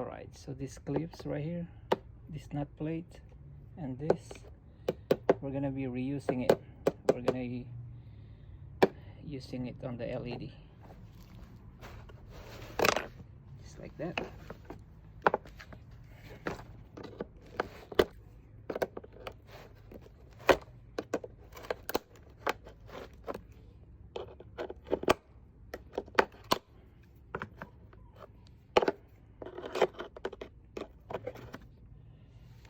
Alright, so these clips right here, this nut plate and this, we're gonna be reusing it. We're gonna be using it on the LED, just like that.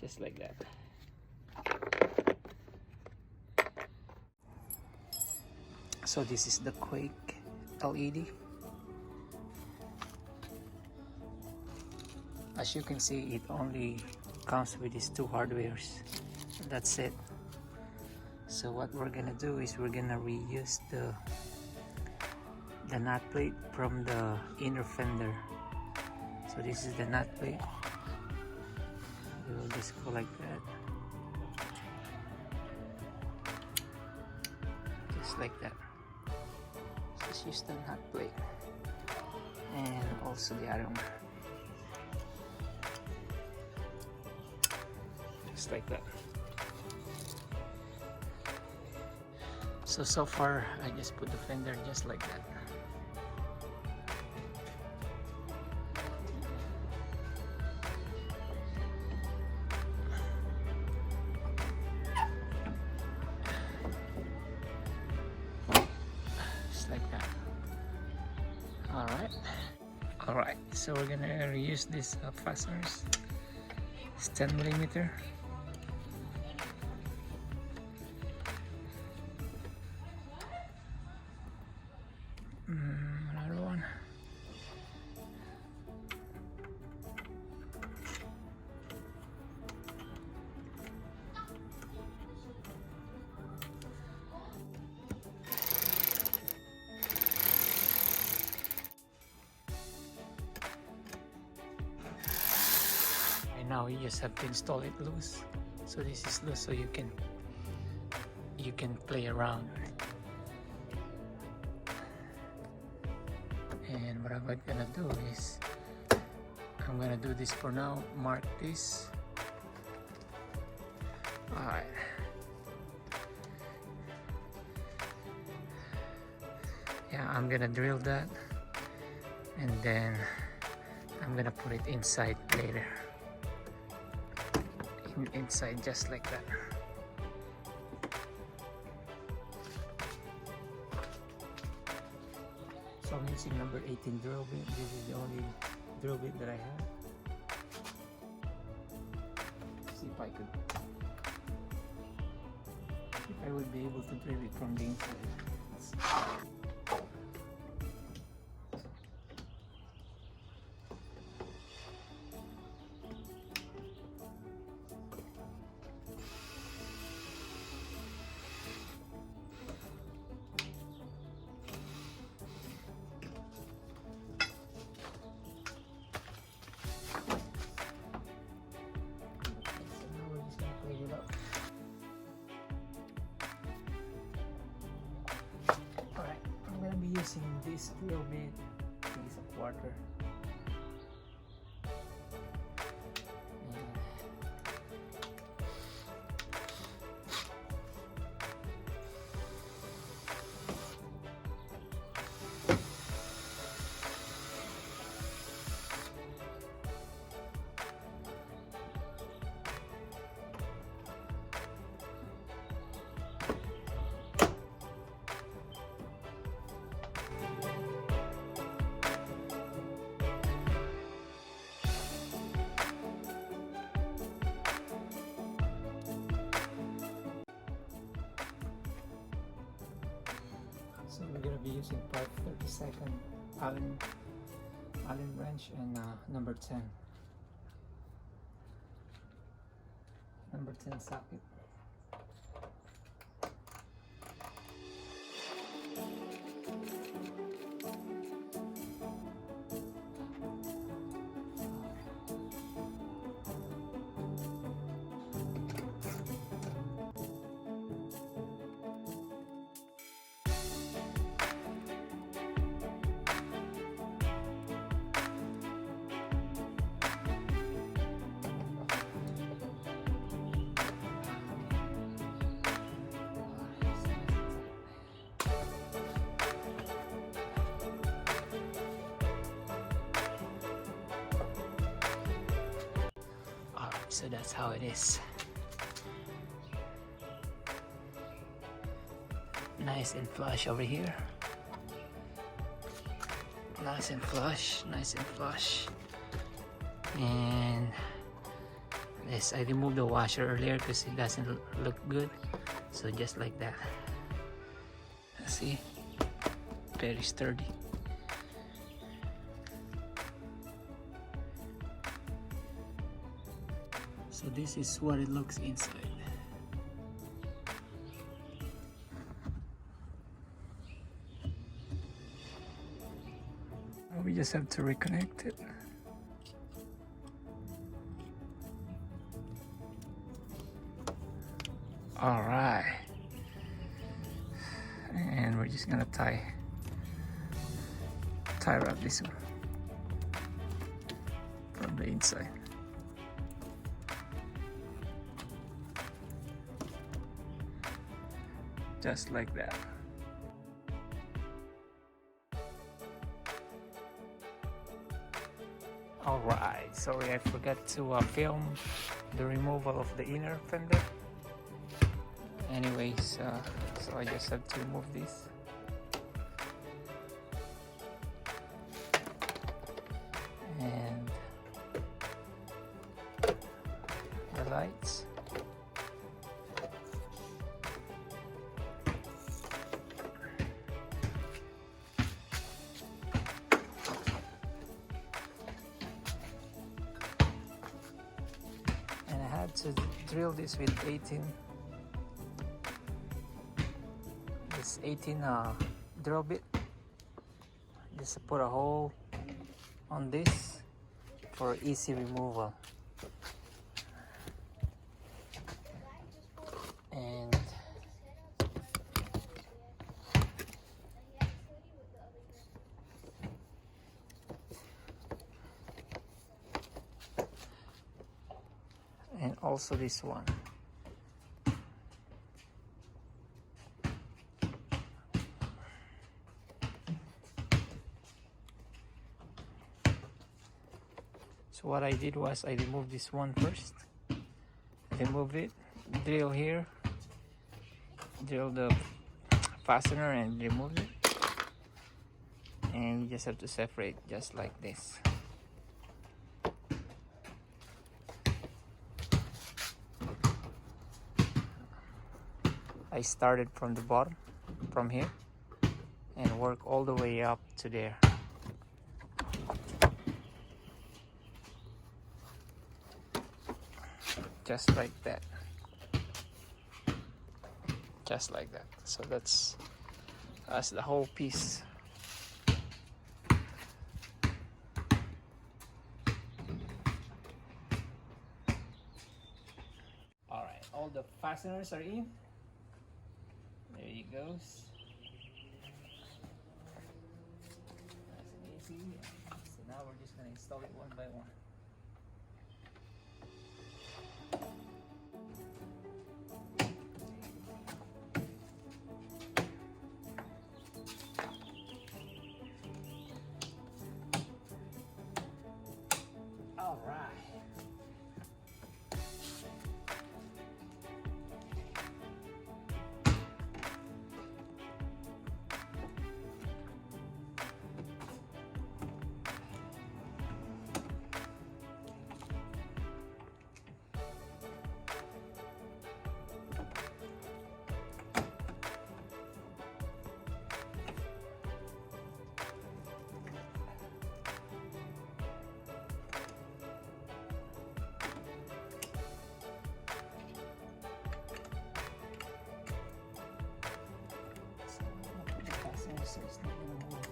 Just like that. So this is the Quake LED. As you can see, it only comes with these two hardwares. That's it. So what we're gonna do is we're gonna reuse the nut plate from the inner fender. So this is the nut plate. We'll just go like that, just like that. Just use the nut plate and also the other one, just like that. So far I just put the fender just like that. Like that. Alright, so we're gonna reuse these fasteners. It's 10mm. Another one. Now you just have to install it loose. So this is loose, so you can play around. And what I'm gonna do is I'm gonna do this for now. Mark this. Alright. Yeah, I'm gonna drill that and then I'm gonna put it inside later. Inside just like that. So I'm using number 18 drill bit. This is the only drill bit that I have. See if I would be able to drill it from the inside. Alright, I'm gonna be using this drill bit. I think it's a quarter. So we're gonna be using part 32nd Allen wrench and number 10 socket. So that's how it is. Nice and flush over here. Nice and flush, nice and flush. And this, I removed the washer earlier because it doesn't look good. So just like that. See? Very sturdy. So this is what it looks inside. We just have to reconnect it. All right, and we're just gonna tie wrap this one from the inside. Just like that. Alright, sorry I forgot to film the removal of the inner fender. Anyways, so I just have to remove this. And the lights. To drill this with 18 drill bit, just to put a hole on this for easy removal. And also this one. So what I did was I removed this one first. Remove it, drill here, drill the fastener and remove it. And you just have to separate just like this. I started from the bottom, from here, and work all the way up to there. Just like that. Just like that. So that's the whole piece. Alright, all the fasteners are in. There he goes. Nice and easy. So now we're just going to install it one by one. All right. So it's not gonna move.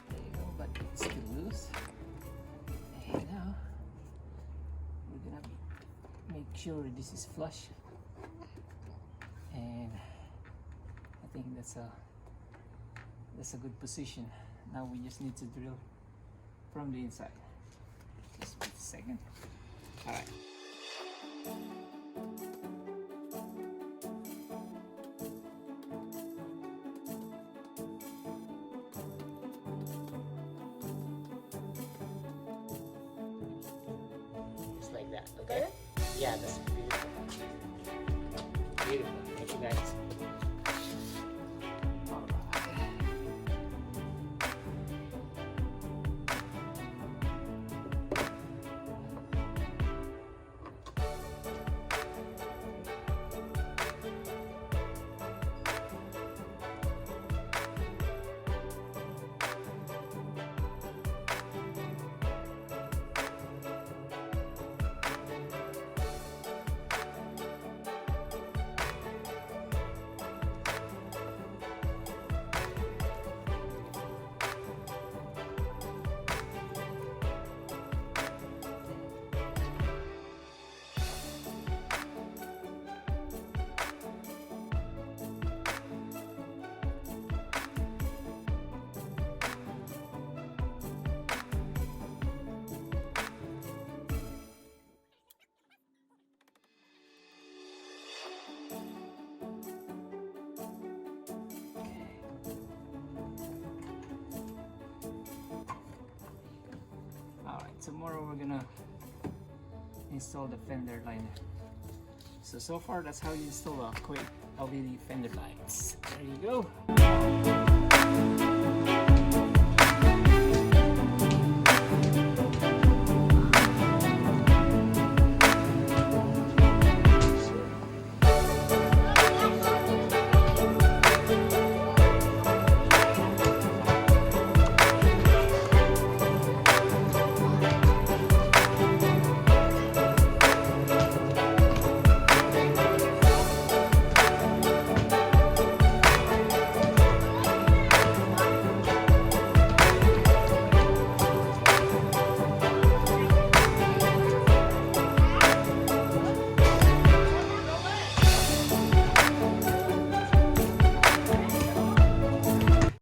There you go, but it's still loose. And now we're gonna make sure this is flush. And I think that's a good position. Now we just need to drill from the inside. Just wait a second. All right. Just like that, okay? Yeah, that's beautiful. Beautiful. Thank you guys. Alright, tomorrow we're gonna install the fender liner. So far that's how you install a Quake LED fender lights. There you go.